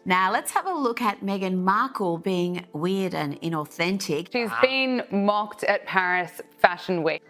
Now, let's have a look at Meghan Markle being weird and inauthentic. She's been mocked at Paris Fashion Week.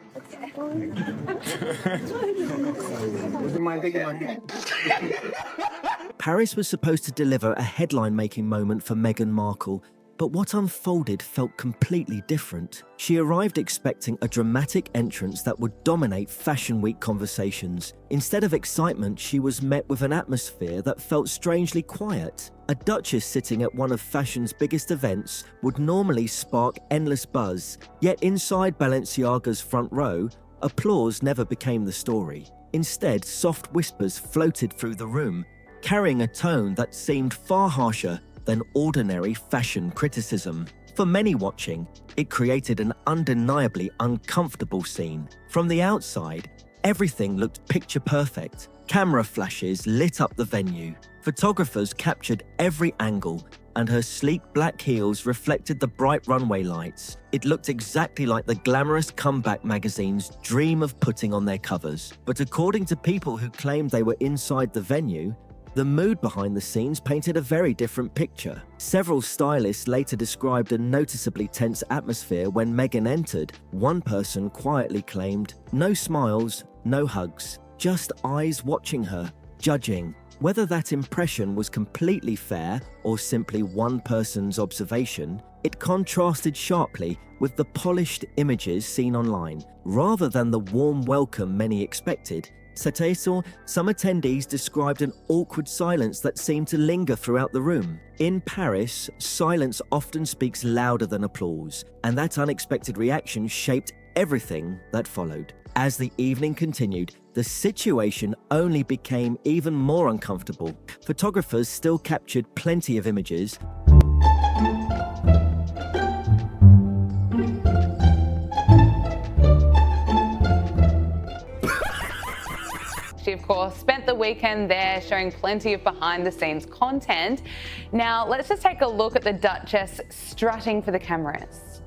Paris was supposed to deliver a headline-making moment for Meghan Markle, but what unfolded felt completely different. She arrived expecting a dramatic entrance that would dominate Fashion Week conversations. Instead of excitement, she was met with an atmosphere that felt strangely quiet. A duchess sitting at one of fashion's biggest events would normally spark endless buzz, yet inside Balenciaga's front row, applause never became the story. Instead, soft whispers floated through the room, carrying a tone that seemed far harsher than ordinary fashion criticism. For many watching, it created an undeniably uncomfortable scene. From the outside, everything looked picture perfect. Camera flashes lit up the venue. Photographers captured every angle, and her sleek black heels reflected the bright runway lights. It looked exactly like the glamorous comeback magazines dream of putting on their covers. But according to people who claimed they were inside the venue, the mood behind the scenes painted a very different picture. Several stylists later described a noticeably tense atmosphere when Meghan entered. One person quietly claimed, "No smiles, no hugs, just eyes watching her, judging." Whether that impression was completely fair or simply one person's observation, it contrasted sharply with the polished images seen online. Rather than the warm welcome many expected, some attendees described an awkward silence that seemed to linger throughout the room. In Paris, silence often speaks louder than applause, and that unexpected reaction shaped everything that followed. As the evening continued, the situation only became even more uncomfortable. Photographers still captured plenty of images, She, of course, spent the weekend there showing plenty of behind-the-scenes content. Now, let's just take a look at the Duchess strutting for the cameras.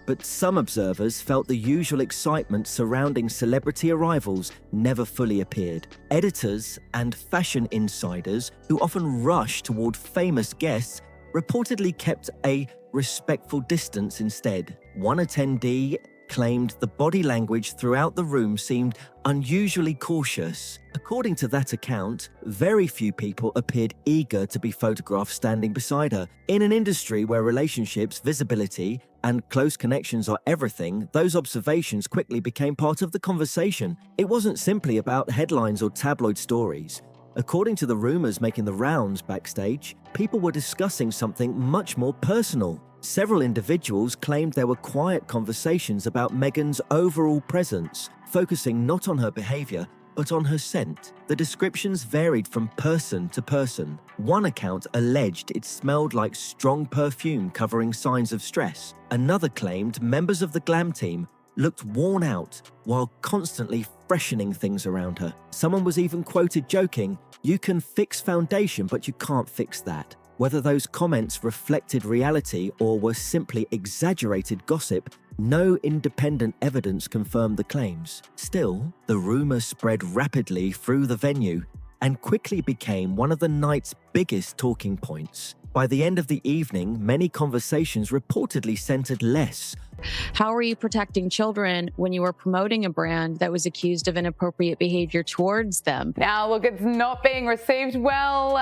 but some observers felt the usual excitement surrounding celebrity arrivals never fully appeared. Editors and fashion insiders, who often rush toward famous guests, reportedly kept a respectful distance instead. One attendee claimed the body language throughout the room seemed unusually cautious. According to that account, very few people appeared eager to be photographed standing beside her. In an industry where relationships, visibility, and close connections are everything, those observations quickly became part of the conversation. It wasn't simply about headlines or tabloid stories. According to the rumors making the rounds backstage, people were discussing something much more personal. Several individuals claimed there were quiet conversations about Meghan's overall presence, focusing not on her behavior, but on her scent. The descriptions varied from person to person. One account alleged it smelled like strong perfume covering signs of stress. Another claimed members of the glam team looked worn out while constantly freshening things around her. Someone was even quoted joking, "You can fix foundation, but you can't fix that." Whether those comments reflected reality or were simply exaggerated gossip, no independent evidence confirmed the claims. Still, the rumor spread rapidly through the venue and quickly became one of the night's biggest talking points. By the end of the evening, many conversations reportedly centered less. How are you protecting children when you are promoting a brand that was accused of inappropriate behavior towards them? Now, look, it's not being received well,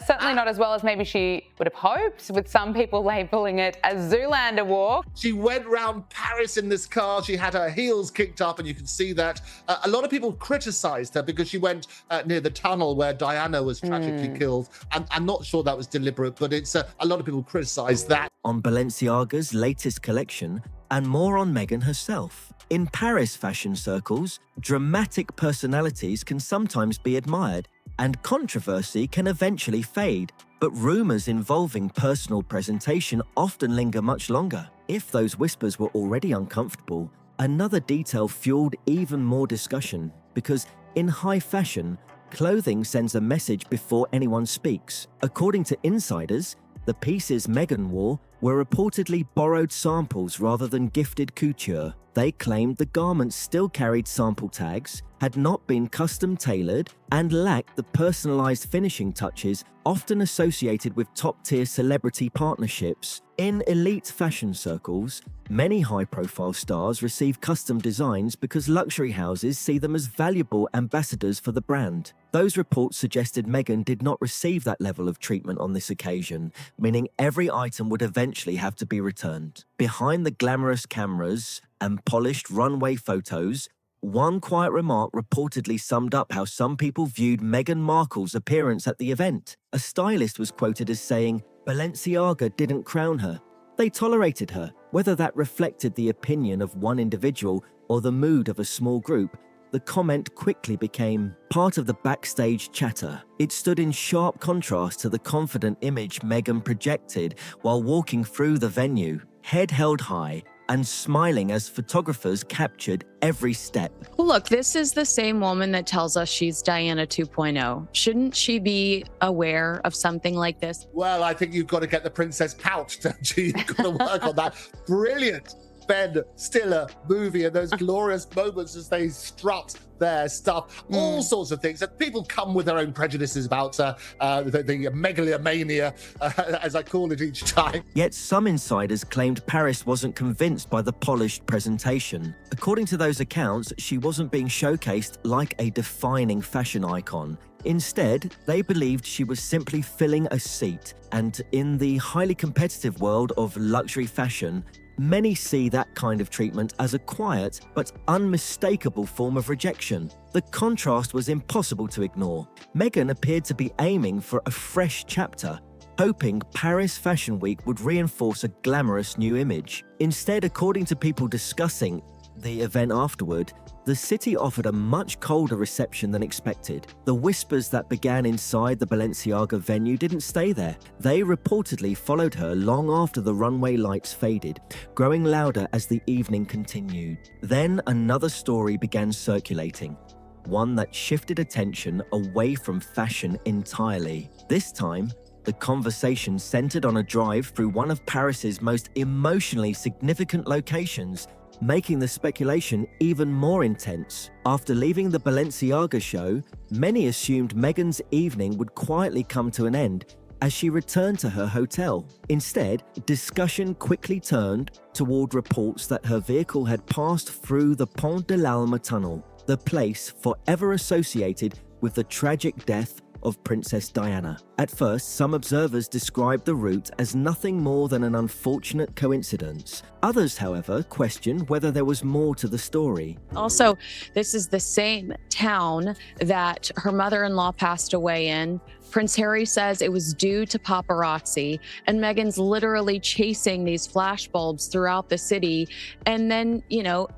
certainly not as well as maybe she would have hoped, with some people labeling it a Zoolander walk. She went round Paris in this car. She had her heels kicked up, and you can see that. A lot of people criticised her because she went near the tunnel where Diana was tragically killed. I'm not sure that was deliberate, but it's a lot of people criticised that. On Balenciaga's latest collection, and more on Meghan herself. In Paris fashion circles, dramatic personalities can sometimes be admired, and controversy can eventually fade. But rumors involving personal presentation often linger much longer. If those whispers were already uncomfortable, another detail fueled even more discussion, because in high fashion, clothing sends a message before anyone speaks. According to insiders, the pieces Meghan wore were reportedly borrowed samples rather than gifted couture. They claimed the garments still carried sample tags, had not been custom tailored, and lacked the personalized finishing touches often associated with top-tier celebrity partnerships. In elite fashion circles, many high-profile stars receive custom designs because luxury houses see them as valuable ambassadors for the brand. Those reports suggested Meghan did not receive that level of treatment on this occasion, meaning every item would eventually have to be returned. Behind the glamorous cameras and polished runway photos, one quiet remark reportedly summed up how some people viewed Meghan Markle's appearance at the event. A stylist was quoted as saying, "Balenciaga didn't crown her. They tolerated her." Whether that reflected the opinion of one individual or the mood of a small group, the comment quickly became part of the backstage chatter. It stood in sharp contrast to the confident image Meghan projected while walking through the venue, head held high and smiling as photographers captured every step. Well, look, this is the same woman that tells us she's Diana 2.0. Shouldn't she be aware of something like this? Well, I think you've got to get the princess pouch, don't you? You've got to work on that. Brilliant Ben Stiller movie and those glorious moments as they strut their stuff, all sorts of things. And people come with their own prejudices about the megalomania, as I call it each time. Yet some insiders claimed Paris wasn't convinced by the polished presentation. According to those accounts, she wasn't being showcased like a defining fashion icon. Instead, they believed she was simply filling a seat. And in the highly competitive world of luxury fashion, many see that kind of treatment as a quiet but unmistakable form of rejection. The contrast was impossible to ignore. Meghan appeared to be aiming for a fresh chapter, hoping Paris Fashion Week would reinforce a glamorous new image. Instead, according to people discussing the event afterward, the city offered a much colder reception than expected. The whispers that began inside the Balenciaga venue didn't stay there. They reportedly followed her long after the runway lights faded, growing louder as the evening continued. Then another story began circulating, one that shifted attention away from fashion entirely. This time, the conversation centered on a drive through one of Paris's most emotionally significant locations, making the speculation even more intense. After leaving the Balenciaga show, many assumed Meghan's evening would quietly come to an end as she returned to her hotel. Instead, discussion quickly turned toward reports that her vehicle had passed through the Pont de l'Alma tunnel, the place forever associated with the tragic death of Princess Diana. At first, some observers described the route as nothing more than an unfortunate coincidence. Others, however, questioned whether there was more to the story. Also, this is the same town that her mother-in-law passed away in. Prince Harry says it was due to paparazzi, and Meghan's literally chasing these flashbulbs throughout the city. And then,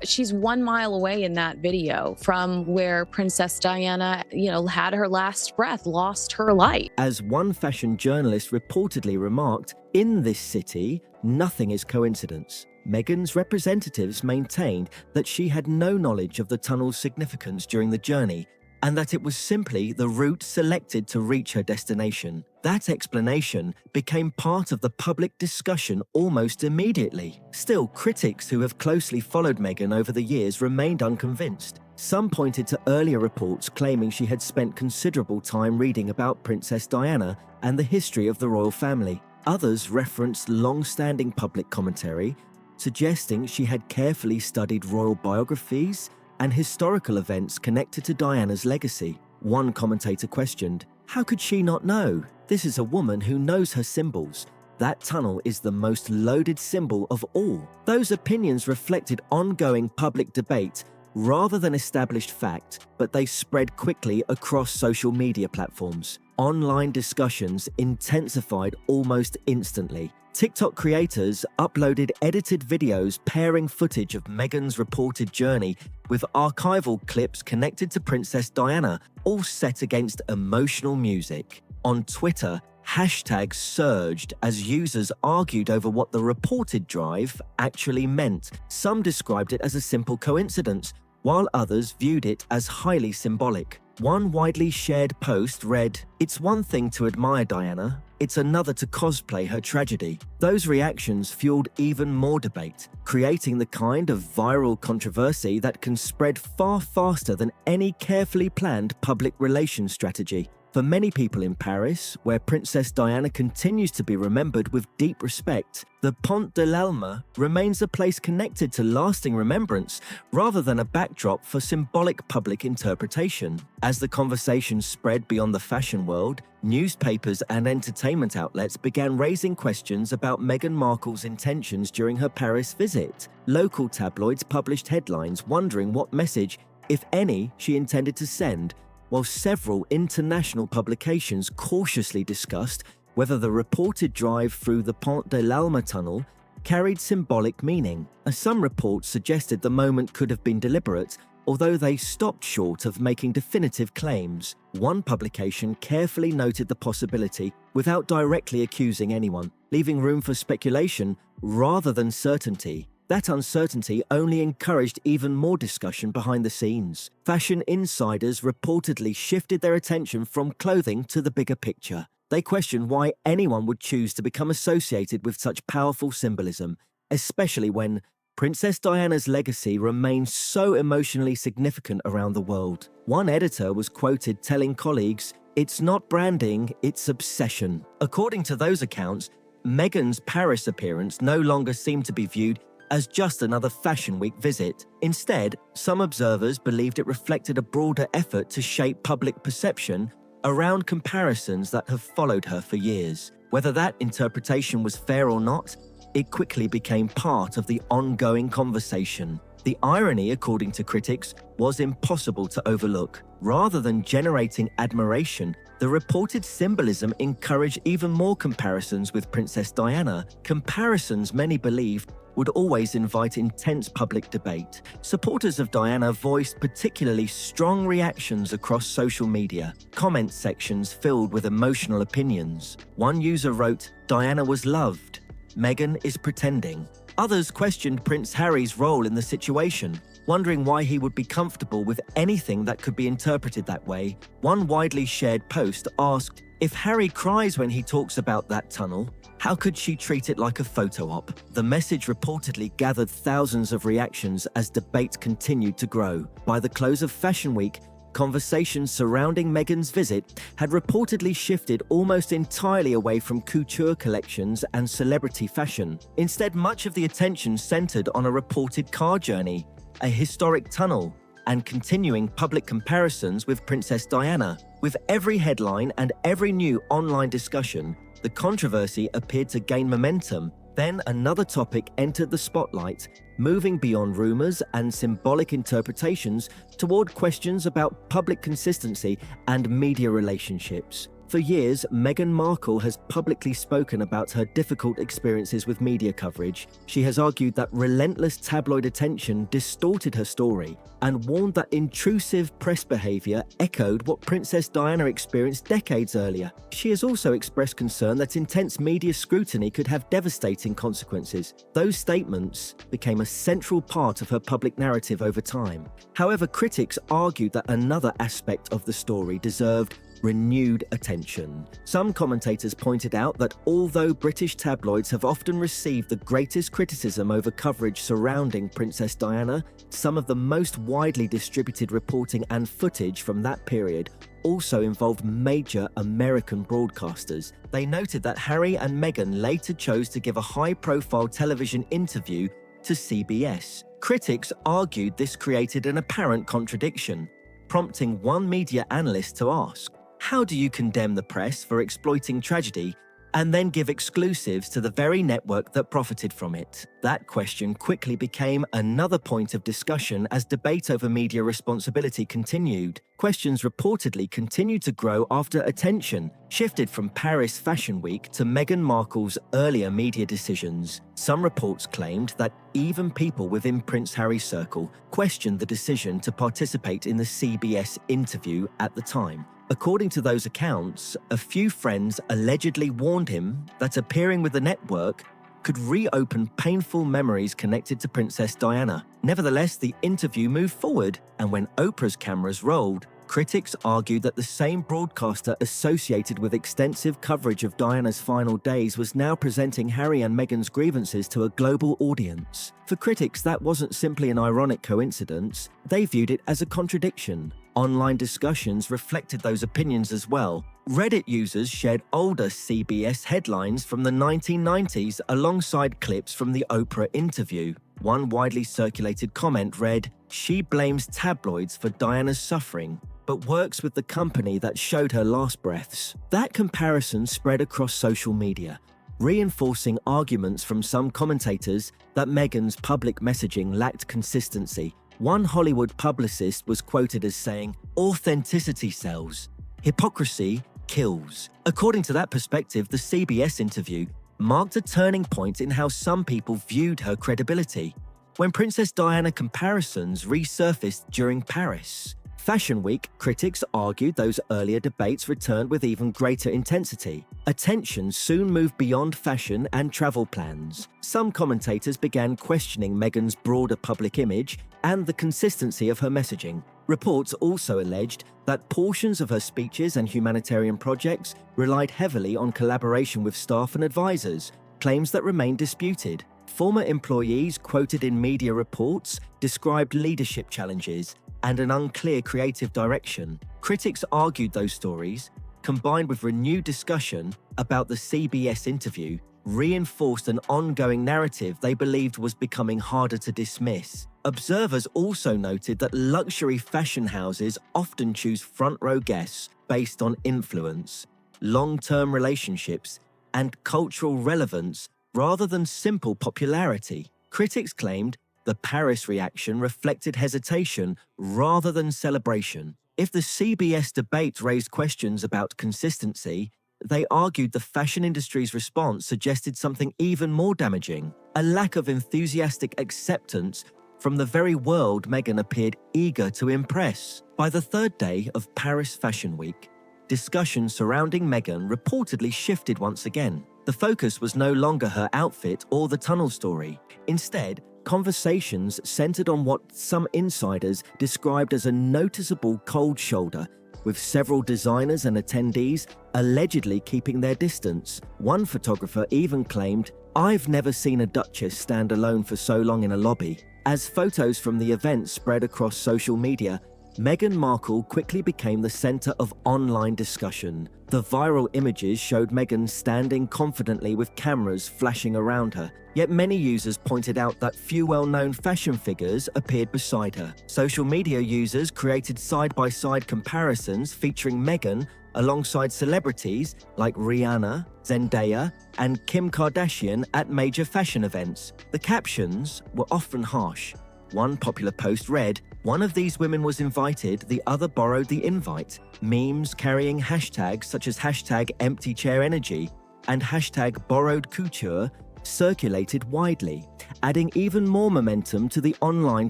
she's 1 mile away in that video from where Princess Diana, had her last breath, lost her life. As one fashion journalist reportedly remarked, in this city, nothing is coincidence. Meghan's representatives maintained that she had no knowledge of the tunnel's significance during the journey, and that it was simply the route selected to reach her destination. That explanation became part of the public discussion almost immediately. Still, critics who have closely followed Meghan over the years remained unconvinced. Some pointed to earlier reports claiming she had spent considerable time reading about Princess Diana and the history of the royal family. Others referenced long-standing public commentary, suggesting she had carefully studied royal biographies and historical events connected to Diana's legacy. One commentator questioned, how could she not know? This is a woman who knows her symbols. That tunnel is the most loaded symbol of all. Those opinions reflected ongoing public debate rather than established fact, but they spread quickly across social media platforms. Online discussions intensified almost instantly. TikTok creators uploaded edited videos pairing footage of Meghan's reported journey with archival clips connected to Princess Diana, all set against emotional music. On Twitter, hashtags surged as users argued over what the reported drive actually meant. Some described it as a simple coincidence, while others viewed it as highly symbolic. One widely shared post read, "It's one thing to admire Diana, it's another to cosplay her tragedy. Those reactions fueled even more debate, creating the kind of viral controversy that can spread far faster than any carefully planned public relations strategy. For many people in Paris, where Princess Diana continues to be remembered with deep respect, the Pont de l'Alma remains a place connected to lasting remembrance rather than a backdrop for symbolic public interpretation. As the conversation spread beyond the fashion world, newspapers and entertainment outlets began raising questions about Meghan Markle's intentions during her Paris visit. Local tabloids published headlines wondering what message, if any, she intended to send, while several international publications cautiously discussed whether the reported drive through the Pont de l'Alma tunnel carried symbolic meaning. As some reports suggested the moment could have been deliberate, although they stopped short of making definitive claims. One publication carefully noted the possibility without directly accusing anyone, leaving room for speculation rather than certainty. That uncertainty only encouraged even more discussion behind the scenes. Fashion insiders reportedly shifted their attention from clothing to the bigger picture. They questioned why anyone would choose to become associated with such powerful symbolism, especially when Princess Diana's legacy remains so emotionally significant around the world. One editor was quoted telling colleagues, "It's not branding, it's obsession." According to those accounts, Meghan's Paris appearance no longer seemed to be viewed as just another Fashion Week visit. Instead, some observers believed it reflected a broader effort to shape public perception around comparisons that have followed her for years. Whether that interpretation was fair or not, it quickly became part of the ongoing conversation. The irony, according to critics, was impossible to overlook. Rather than generating admiration, the reported symbolism encouraged even more comparisons with Princess Diana, comparisons many believed would always invite intense public debate. Supporters of Diana voiced particularly strong reactions across social media, comment sections filled with emotional opinions. One user wrote, "Diana was loved. Meghan is pretending." Others questioned Prince Harry's role in the situation, wondering why he would be comfortable with anything that could be interpreted that way. One widely shared post asked, "If Harry cries when he talks about that tunnel, how could she treat it like a photo op?" The message reportedly gathered thousands of reactions as debate continued to grow. By the close of Fashion Week, conversations surrounding Meghan's visit had reportedly shifted almost entirely away from couture collections and celebrity fashion. Instead, much of the attention centered on a reported car journey, a historic tunnel, and continuing public comparisons with Princess Diana. With every headline and every new online discussion, the controversy appeared to gain momentum. Then another topic entered the spotlight, moving beyond rumors and symbolic interpretations toward questions about public consistency and media relationships. For years, Meghan Markle has publicly spoken about her difficult experiences with media coverage. She has argued that relentless tabloid attention distorted her story and warned that intrusive press behavior echoed what Princess Diana experienced decades earlier. She has also expressed concern that intense media scrutiny could have devastating consequences. Those statements became a central part of her public narrative over time. However, critics argued that another aspect of the story deserved renewed attention. Some commentators pointed out that although British tabloids have often received the greatest criticism over coverage surrounding Princess Diana, some of the most widely distributed reporting and footage from that period also involved major American broadcasters. They noted that Harry and Meghan later chose to give a high-profile television interview to CBS. Critics argued this created an apparent contradiction, prompting one media analyst to ask, "How do you condemn the press for exploiting tragedy and then give exclusives to the very network that profited from it?" That question quickly became another point of discussion as debate over media responsibility continued. Questions reportedly continued to grow after attention shifted from Paris Fashion Week to Meghan Markle's earlier media decisions. Some reports claimed that even people within Prince Harry's circle questioned the decision to participate in the CBS interview at the time. According to those accounts, a few friends allegedly warned him that appearing with the network could reopen painful memories connected to Princess Diana. Nevertheless, the interview moved forward, and when Oprah's cameras rolled, Critics argued that the same broadcaster associated with extensive coverage of Diana's final days was now presenting Harry and Meghan's grievances to a global audience. For critics, that wasn't simply an ironic coincidence, they viewed it as a contradiction. Online discussions reflected those opinions as well. Reddit users shared older CBS headlines from the 1990s alongside clips from the Oprah interview. One widely circulated comment read, "She blames tabloids for Diana's suffering, but works with the company that showed her last breaths." That comparison spread across social media, reinforcing arguments from some commentators that Meghan's public messaging lacked consistency. One Hollywood publicist was quoted as saying, "Authenticity sells. Hypocrisy kills." According to that perspective, the CBS interview marked a turning point in how some people viewed her credibility. When Princess Diana comparisons resurfaced during Paris Fashion Week, critics argued those earlier debates returned with even greater intensity. Attention soon moved beyond fashion and travel plans. Some commentators began questioning Meghan's broader public image and the consistency of her messaging. Reports also alleged that portions of her speeches and humanitarian projects relied heavily on collaboration with staff and advisors, claims that remain disputed. Former employees quoted in media reports described leadership challenges and an unclear creative direction. Critics argued those stories, combined with renewed discussion about the CBS interview, reinforced an ongoing narrative they believed was becoming harder to dismiss. Observers also noted that luxury fashion houses often choose front-row guests based on influence, long-term relationships, and cultural relevance rather than simple popularity. Critics claimed the Paris reaction reflected hesitation rather than celebration. If the CBS debate raised questions about consistency, they argued the fashion industry's response suggested something even more damaging: a lack of enthusiastic acceptance from the very world Meghan appeared eager to impress. By the third day of Paris Fashion Week, discussions surrounding Meghan reportedly shifted once again. The focus was no longer her outfit or the tunnel story. Instead, conversations centered on what some insiders described as a noticeable cold shoulder, with several designers and attendees allegedly keeping their distance. One photographer even claimed, "I've never seen a duchess stand alone for so long in a lobby." As photos from the event spread across social media, Meghan Markle quickly became the center of online discussion. The viral images showed Meghan standing confidently with cameras flashing around her, yet many users pointed out that few well-known fashion figures appeared beside her. Social media users created side-by-side comparisons featuring Meghan alongside celebrities like Rihanna, Zendaya, and Kim Kardashian at major fashion events. The captions were often harsh. One popular post read, "One of these women was invited, the other borrowed the invite." Memes carrying hashtags such as #EmptyChairEnergy and #BorrowedCouture circulated widely, adding even more momentum to the online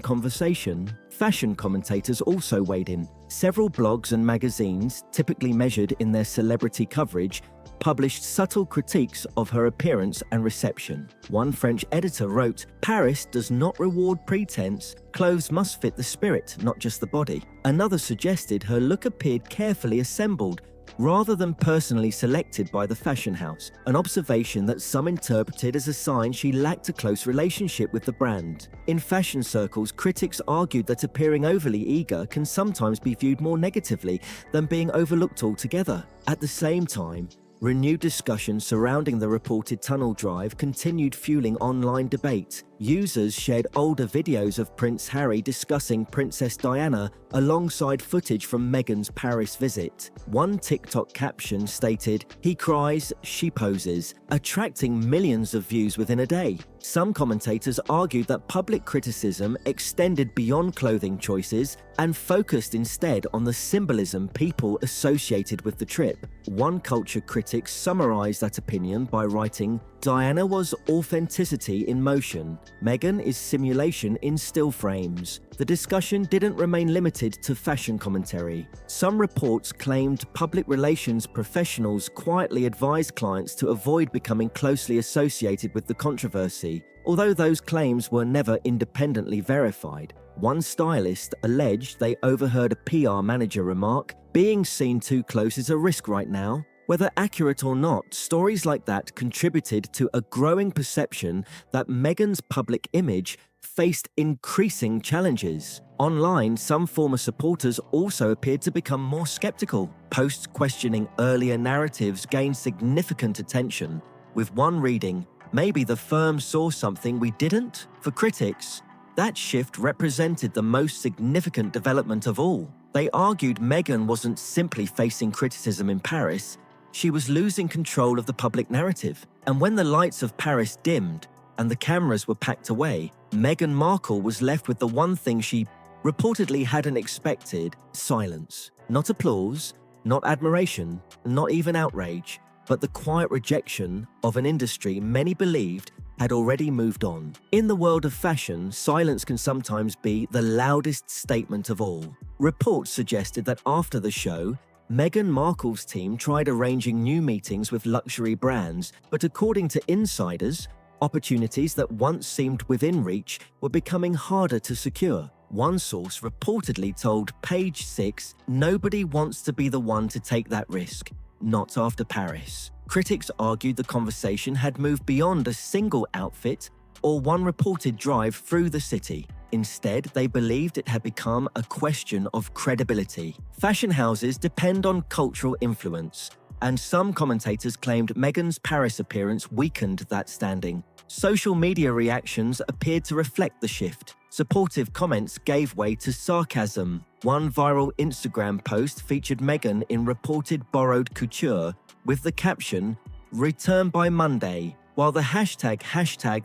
conversation. Fashion commentators also weighed in. Several blogs and magazines, typically measured in their celebrity coverage, published subtle critiques of her appearance and reception. One French editor wrote, "Paris does not reward pretense. Clothes must fit the spirit, not just the body." Another suggested her look appeared carefully assembled, rather than personally selected by the fashion house, an observation that some interpreted as a sign she lacked a close relationship with the brand. In fashion circles, critics argued that appearing overly eager can sometimes be viewed more negatively than being overlooked altogether. At the same time, renewed discussion surrounding the reported tunnel drive continued fueling online debate. Users shared older videos of Prince Harry discussing Princess Diana alongside footage from Meghan's Paris visit. One TikTok caption stated, "He cries, she poses," attracting millions of views within a day. Some commentators argued that public criticism extended beyond clothing choices and focused instead on the symbolism people associated with the trip. One culture critic summarized that opinion by writing, "Diana was authenticity in motion. Meghan is simulation in still frames." The discussion didn't remain limited to fashion commentary. Some reports claimed public relations professionals quietly advised clients to avoid becoming closely associated with the controversy, although those claims were never independently verified. One stylist alleged they overheard a PR manager remark, "Being seen too close is a risk right now." Whether accurate or not, stories like that contributed to a growing perception that Meghan's public image faced increasing challenges. Online, some former supporters also appeared to become more skeptical. Posts questioning earlier narratives gained significant attention, with one reading, "Maybe the firm saw something we didn't?" For critics, that shift represented the most significant development of all. They argued Meghan wasn't simply facing criticism in Paris, she was losing control of the public narrative. And when the lights of Paris dimmed and the cameras were packed away, Meghan Markle was left with the one thing she reportedly hadn't expected: silence. Not applause, not admiration, not even outrage, but the quiet rejection of an industry many believed had already moved on. In the world of fashion, silence can sometimes be the loudest statement of all. Reports suggested that after the show, Meghan Markle's team tried arranging new meetings with luxury brands, but according to insiders, opportunities that once seemed within reach were becoming harder to secure. One source reportedly told Page Six, "Nobody wants to be the one to take that risk, not after Paris." Critics argued the conversation had moved beyond a single outfit or one reported drive through the city. Instead, they believed it had become a question of credibility. Fashion houses depend on cultural influence, and some commentators claimed Meghan's Paris appearance weakened that standing. Social media reactions appeared to reflect the shift. Supportive comments gave way to sarcasm. One viral Instagram post featured Meghan in reported borrowed couture with the caption, "Return by Monday," while the hashtag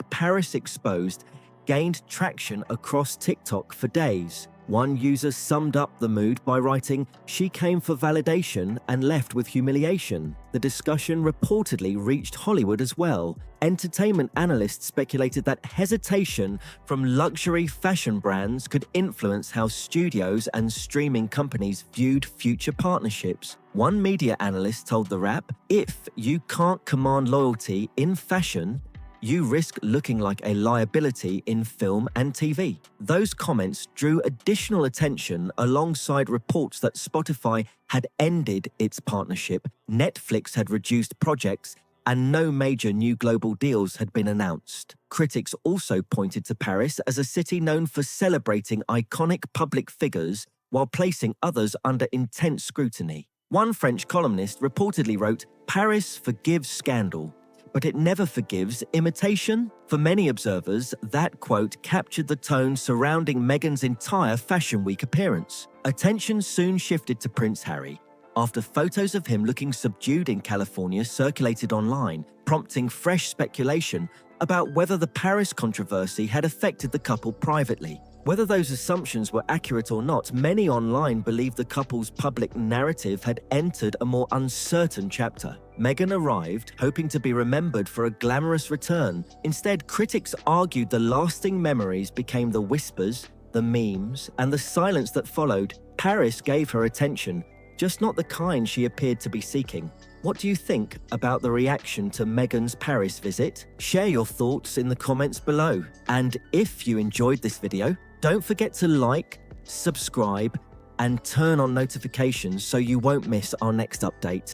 #ParisExposed gained traction across TikTok for days. One user summed up the mood by writing, "She came for validation and left with humiliation." The discussion reportedly reached Hollywood as well. Entertainment analysts speculated that hesitation from luxury fashion brands could influence how studios and streaming companies viewed future partnerships. One media analyst told The Wrap, "If you can't command loyalty in fashion, you risk looking like a liability in film and TV." Those comments drew additional attention alongside reports that Spotify had ended its partnership, Netflix had reduced projects, and no major new global deals had been announced. Critics also pointed to Paris as a city known for celebrating iconic public figures while placing others under intense scrutiny. One French columnist reportedly wrote, "Paris forgives scandal, but it never forgives imitation." For many observers, that quote captured the tone surrounding Meghan's entire Fashion Week appearance. Attention soon shifted to Prince Harry, after photos of him looking subdued in California circulated online, prompting fresh speculation about whether the Paris controversy had affected the couple privately. Whether those assumptions were accurate or not, many online believed the couple's public narrative had entered a more uncertain chapter. Meghan arrived, hoping to be remembered for a glamorous return. Instead, critics argued the lasting memories became the whispers, the memes, and the silence that followed. Paris gave her attention, just not the kind she appeared to be seeking. What do you think about the reaction to Meghan's Paris visit? Share your thoughts in the comments below. And if you enjoyed this video, don't forget to like, subscribe, and turn on notifications so you won't miss our next update.